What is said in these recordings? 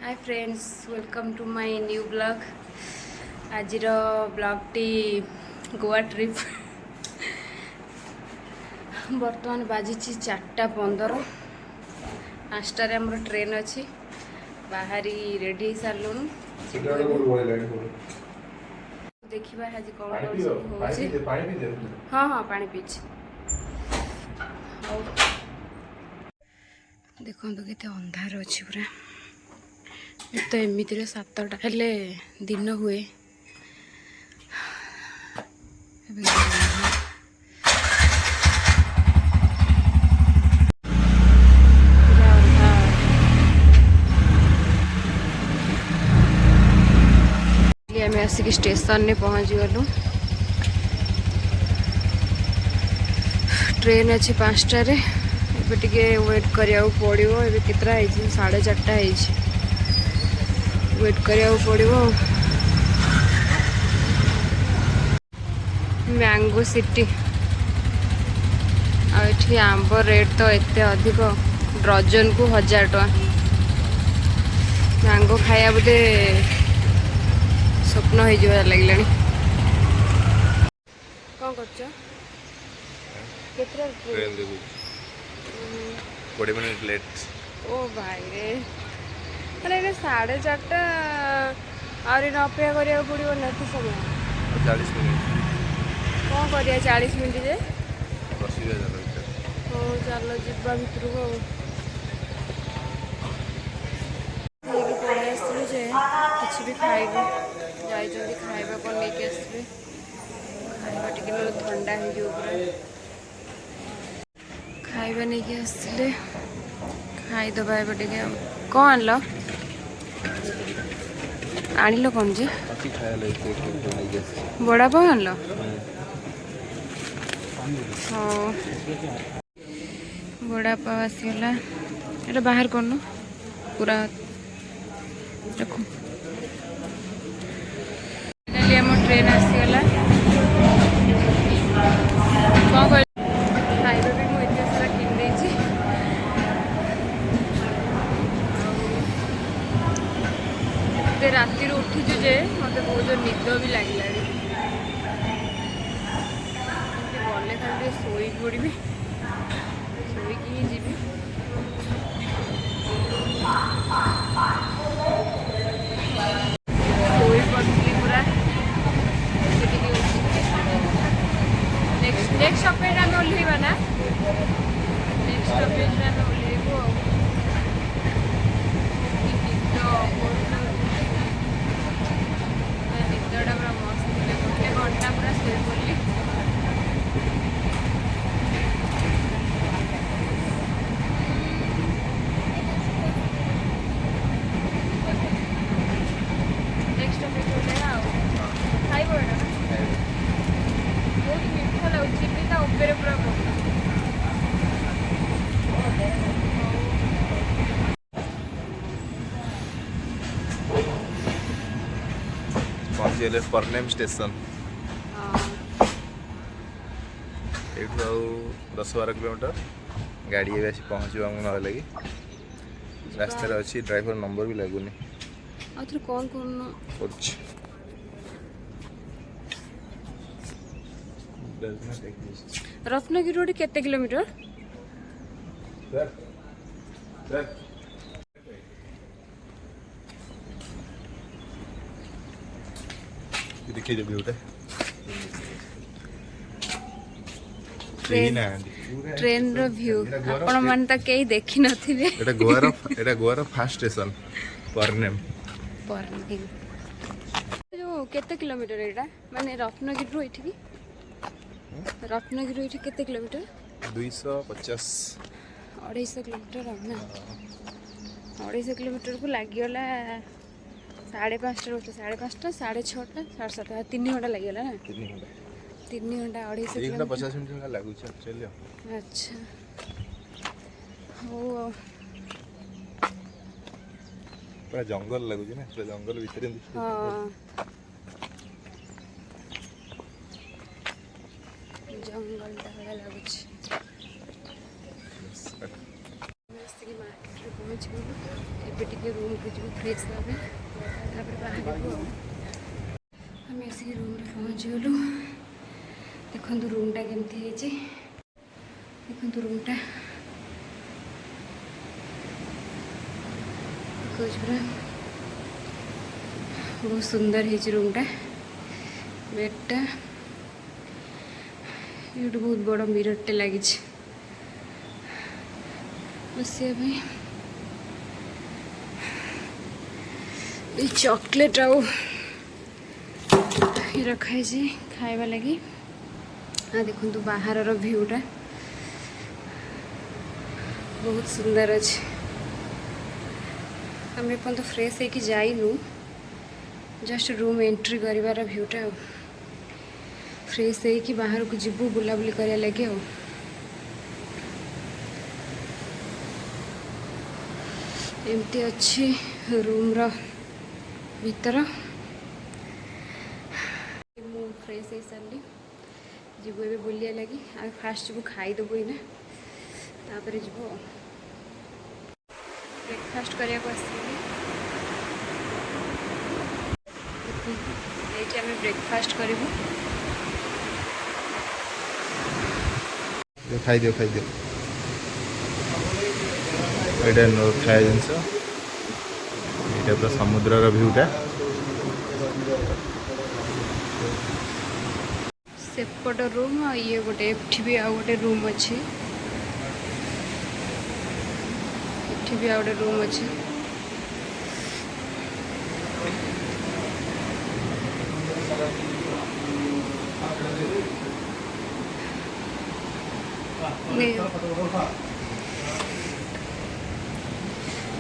Hi friends, welcome to my new blog. आज blog टी Goa trip. बर्तमान बाजी 4:15। 5टार आमर ट्रेन अच्छी बाहरी रेडी सारू। देखा आज कौन हाँ हाँ पानी पीछे देखो केते अंधार अच्छी पूरा। तो एमती 7टा हेले दिन हुए। आम आसिक स्टेशन ने पहुँच गलु। ट्रेन अच्छी 5टारे। टे वेट करा पड़ो। ए केतटा 4:30 वेट करा पड़ो। मैंगो सिटी आठी आंब रेट तो एते अधिक। डजन को 1000 टका। मैंगो खाया बोधे स्वप्न हो लगे। कौन कर 40 मिनट लेट। ओ भाई रे अरे 4:30 आहरी अपेक्षा करा पड़ो ना समय 40 मिनट कौन कर 40 मिनट जे बस। हो चल जा भितर को पलि आसलु जे किसी भी खाइबू जाइए खाइबा कौन लेके आसबे। खाइबा टिके ना ठंडा हो खाइबा नहीं कि आसले खाईदबा ए टे कौन आन आनिल कौन जे बड़ा पाव आन हाँ बड़ा पाव आसगला। ये बाहर कर पूरा देखो आम ट्रेन आसगला। कौन कह खाइबा भी मुझे सारा किन राति उठीचु जे मत बहुत निद भी लगे। गले खाली शोई पड़ी शोईकी ही जी शोई पड़ी पूरा। नेक्स्ट स्टॉपेज आम ओह्लैबा ना नेक्स्ट स्टॉपेज आम ओह्लैबू। निदटा पूरा मस्त गोटे घंटा पूरा शोई पड़ी। नेक्स्ट स्टॉपेज ओह्लैबा खाइब एटा बहुत मीठा लगे ता ऊपर पूरा पहुँचीगले परनेम स्टेशन। एठू आउ 10-12 किलोमीटर गाड़ी भी आसी पहुँचवा ना लगी। रास्तार अच्छी ड्राइवर नंबर भी लगुनि। कौन रत्नगिरी केते किलोमीटर देखिए व्यूटा ट्रेन रो व्यू आपण मन त केही देखि नथिबे। एटा गोवार फास्ट स्टेशन परनेम। जो केते किलोमीटर एटा माने रत्नगिरी रो एठी रत्नगिरी एठी केते किलोमीटर 250 250 किलोमीटर हम ना 250 किलोमीटर को लागिगला 5:30 5:30 6:30 7:30 3 घंटा लागिगला ना 3 घंटा 250 घंटा 50 मिनट का लागू एक्चुअली। अच्छा हो पूरा जंगल लगुच ना पूरा जंगल भीतर। हाँ जंगलटा भलिया लगुच। मार्केट पहुँच गलु। एबे टिके रूम को जो फ्रेश भाव बाहर आम आसिक रूम पहुँची गलु। देखु रूमटा केमती है, देखु रूमटा पूरा बहुत सुंदर है रूमटा। बेडटा ये बहुत बड़ मिररटे लगी बसिया चॉकलेट आउ रखाई खाइबा लगी। हाँ देखो बाहर व्यूटा बहुत सुंदर अच्छे। आम एपर्त फ्रेश होकर जाइनु, जस्ट रूम एंट्री कर व्यूटा फ्रेश होकर बाहर को जीवु बुलाबुली करा लगे। एमती अच्छी रूम रो भीतर। मु फ्रेश हो सारी जीवु ए बुलिया लगी। आ फास्ट जीवु खाईदेबु इना, तापर जीवु ब्रेकफास्ट करिया को आसली। ये आम ब्रेकफास्ट करूँ। खाई दियो ये खाया जिनस ये पूरा समुद्र भ्यूटा। सेपट रूम ये गोटे एठी भी आ गोटे रूम अच्छी, एठी भी आ गोटे रूम अच्छी।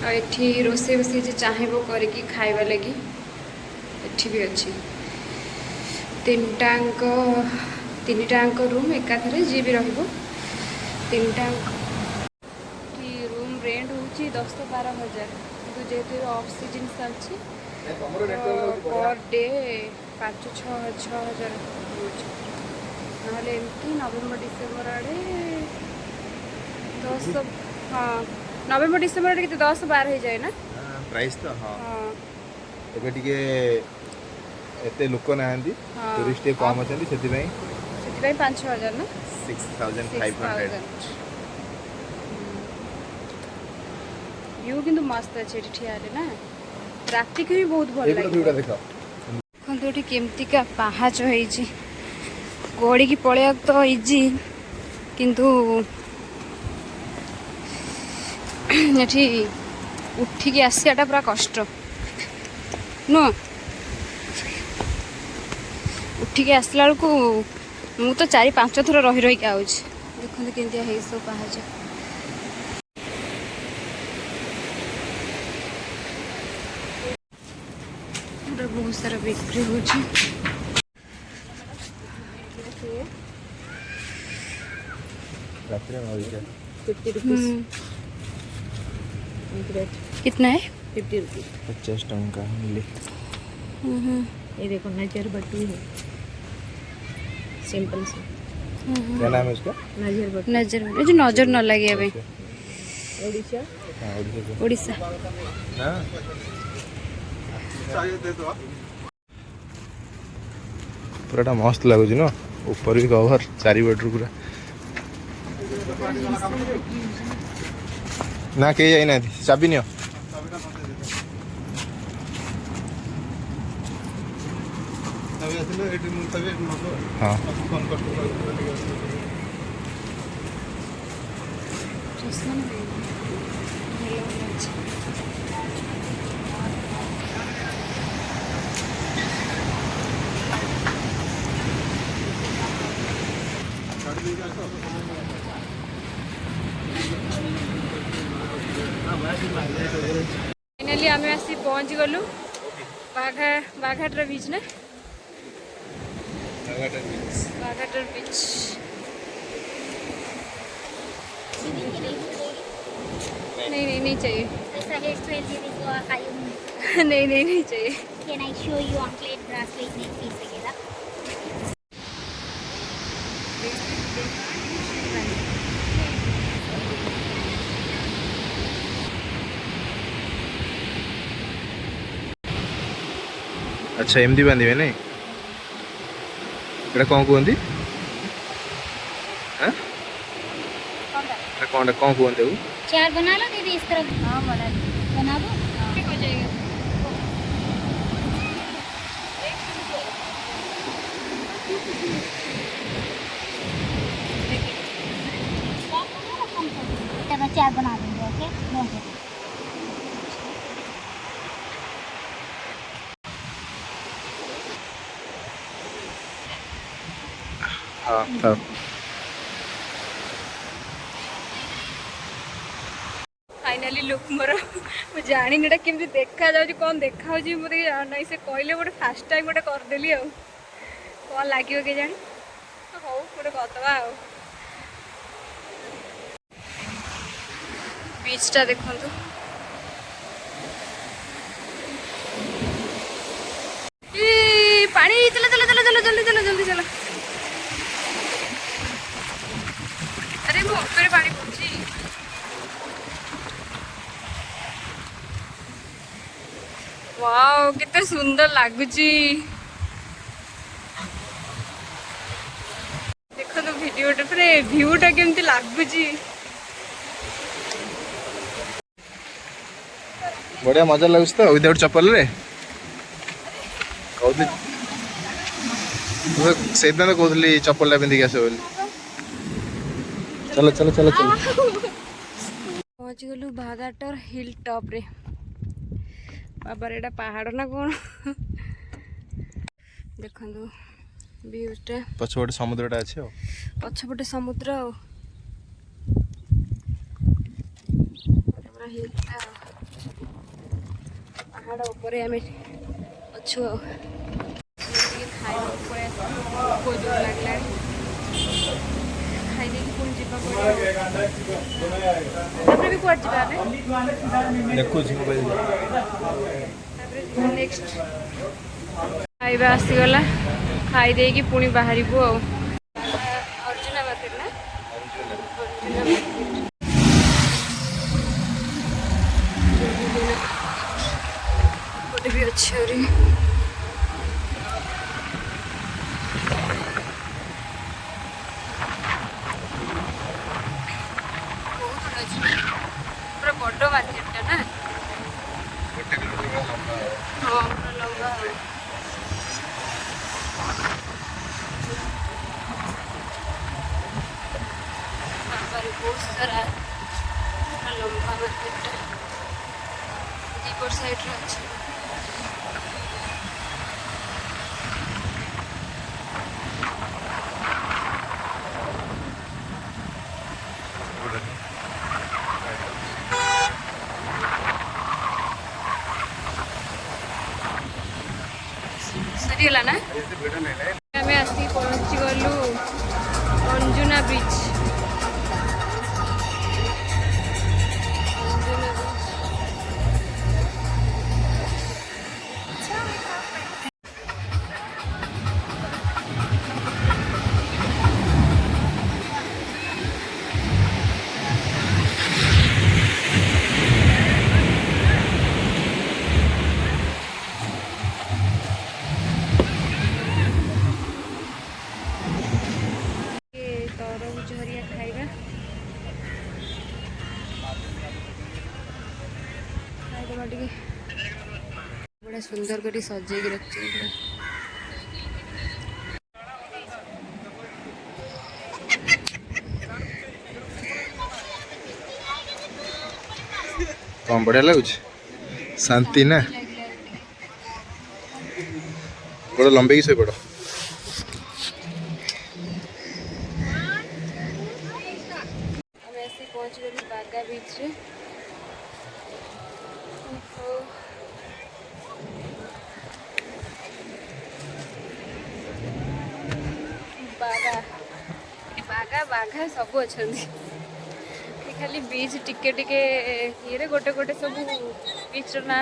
एठी रोसे बसे जे चाहेबो करके खाइबा लगी एठी भी अच्छी। तीनटांक रूम एकाथरे जी भी रहिबो। तीनटांक रूम रेंट होची 10-12 हजार, किंतु जेहेतु ऑफ सीजन चलची पर डे 5-6 हजार होची। नहले एमती नवेम्बर डिसेम्बर आड़े 10, हाँ नवेम्बर डिसेम्बर आड़े 10-12 हो जाए ना प्राइस तो। हाँ एबे टिके एते लोक नाहंदी, टूरिस्ट कम अछंदी, सेति 5-6 हजार ना 6500। व्यू किंतु मस्त अच्छे ठिया ना, राति को भी बहुत भल लागे। व्यूटा देखो देखो केमती का पाहाच होइची। गड़ी की पड़े तो इजी, किंतु एठी उठिकी आसियाटा पूरा कष्ट नु। उठिकी आसला बेलू मु तो 4-5 थर रही रही आउची। देखते केमती है सब पाहाच। बहुत सारा बिक्री होची। कितना है? 50 रुपीज। 50 टंका मिले। ये देखो नजर बटू है, सिंपल से। क्या नाम है उसका? नजर बटू। नजर जो नजर न लगे अबे। ओडिशा। हाँ ओडिशा। हाँ पूरा मस्त लगुच न, ऊपर भी कवर 4 बेडरूम पूरा ना। कहीं जाई ना चाबी नियो। हाँ फाइनाली आम आसी पहुँच गलु बाघाटर बीच ना। बाघाटर बीच नहीं चाहिए। नहीं चाहिए। Can I show you anklet bracelet necklace वगैरह? अच्छा एमती बांधे नहीं एटा कौन कहते कौन कौन कहते चार बना लो दीदी इस तरफ। हाँ बना दो हो जाएगा। मैं चार बना दूंगी। ओके हाँ था फाइनाली लुक मोर मुझे जानी एटा केमती देखा जाउची कौन देखा होची मते नहीं से कहले गोटे फास्ट टाइम गोटे करदेली आ कौन लागियो के जानी हो गोटे करदबा आ बीचटा देखंतु ई पानी चलो चलो चलो चलो जल्दी चलो जल्दी चलो अरे वो ऊपर पानी पहुंची वाओ कितने सुंदर लगुची देखो तो वीडियो रे व्यूटा केमती लगुची बढ़िया मजा लगुच तो विदाउट चप्पल रे से दिन तो कहली चप्पल पिंधिक आस बोली चलो चलो चलो चलो पहुँच गलु भादाटर हिल टॉप रे बाबा एटा पहाड़ ना कौन देखो व्यूटा पछपटे समुद्रटा अच्छे पछपटे समुद्र पहाड़ ऊपर आम अच्छु खाइबा जोर लगला खाई देखी पुणी जीवा भी कुआड जीवा देखो नेक्स्ट खाइबा आसीगला खाई देकी पुणी बाहर अर्जुना मार्केट ना अर्जुना मार्केट भी अच्छे हो रही पूरा बड़ मार्केट ना हाँ पूरा लंबा बहुत सारा लंबा मार्केट दीपर साइड अच्छे सरीगला ना आम आसी पहुँची गलु अंजुना बीच तरबुज हरिया खाइबा खाइदेबा टिके बड़ा सुंदर कर सजे रखी कौन बढ़िया लगुच शांति ना बड़ा लंबे की सही पड़ो पहुँच गलु बागा बीच रे बागा बागा बाघा सब अच्छा खाली बीच टिके टिके ये गोटे गोटे सब बीच ना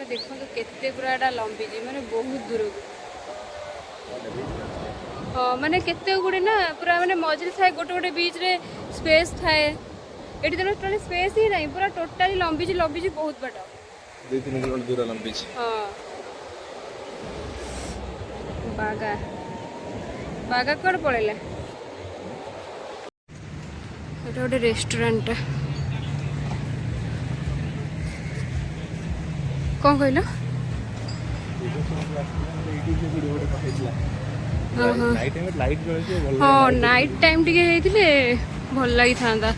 देखो केते पूरा लंबी माने बहुत दूर हाँ माने केते गुड़े ना पूरा माने मझे थाए गोटे गोटे बीच रे स्पेस थाए ये टोटल स्पेस ही नहीं पूरा टोटाली लंबी बहुत बाट 2-3 किलोमीटर दूर लंबी हाँ बागा बागा कौन पड़ेगा एटा गोटे रेस्टोरेंट कौन कहल हाँ नाइट टाइम टिके होइतिले भल लगी था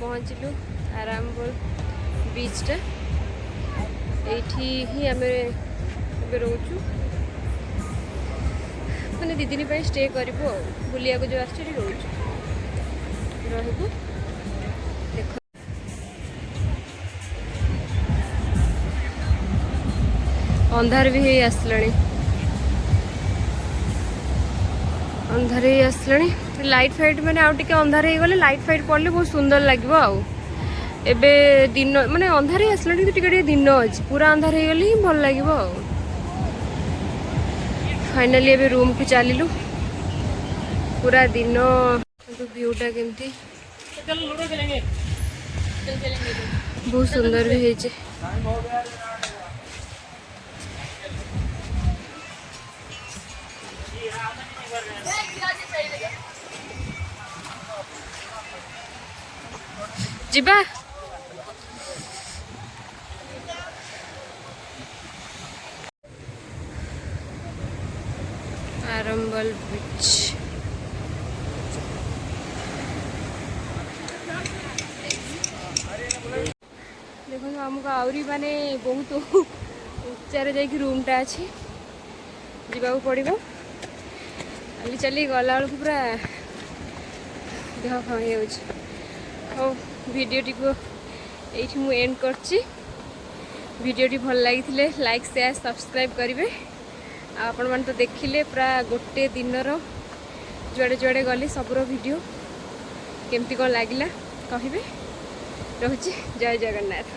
पहुँचलु आरामपुर बीचटा ही आम रोचु मैंने 2 दिन स्टे करूँ बुलिया जो आसुँ रोचु रहबू देख अंधार भी है अंधार ही आसलाणी लाइट फाइट मैंने आउ टिके अंधार हो गले लाइट फाइट पड़े बहुत सुंदर लगे एबे दिन माने अंधार ही आसलाणी तो टिके दिन अच्छी पूरा अंधार हो गले ही भल लगे फाइनाली एबे रूम को चलिलु पूरा दिन व्यूटा केमती बहुत सुंदर भी है जिबा आरंबल बीच देखो आमको आहरी माने बहुत उच्चार जाकि रूमटा अच्छी जावाक पड़ो चली चली गला बेलू पूरा देह कम हो भिडियोटी को ये मु एंड करची भिडियोटी भल लगी लाइक शेयर सब्सक्राइब करेंगे आपण मैंने तो देखिले पूरा गोटे दिनर जुआड़े जुआड़े गली सबूर वीडियो केमती कौन लगिला कहे रोची जय जगन्नाथ।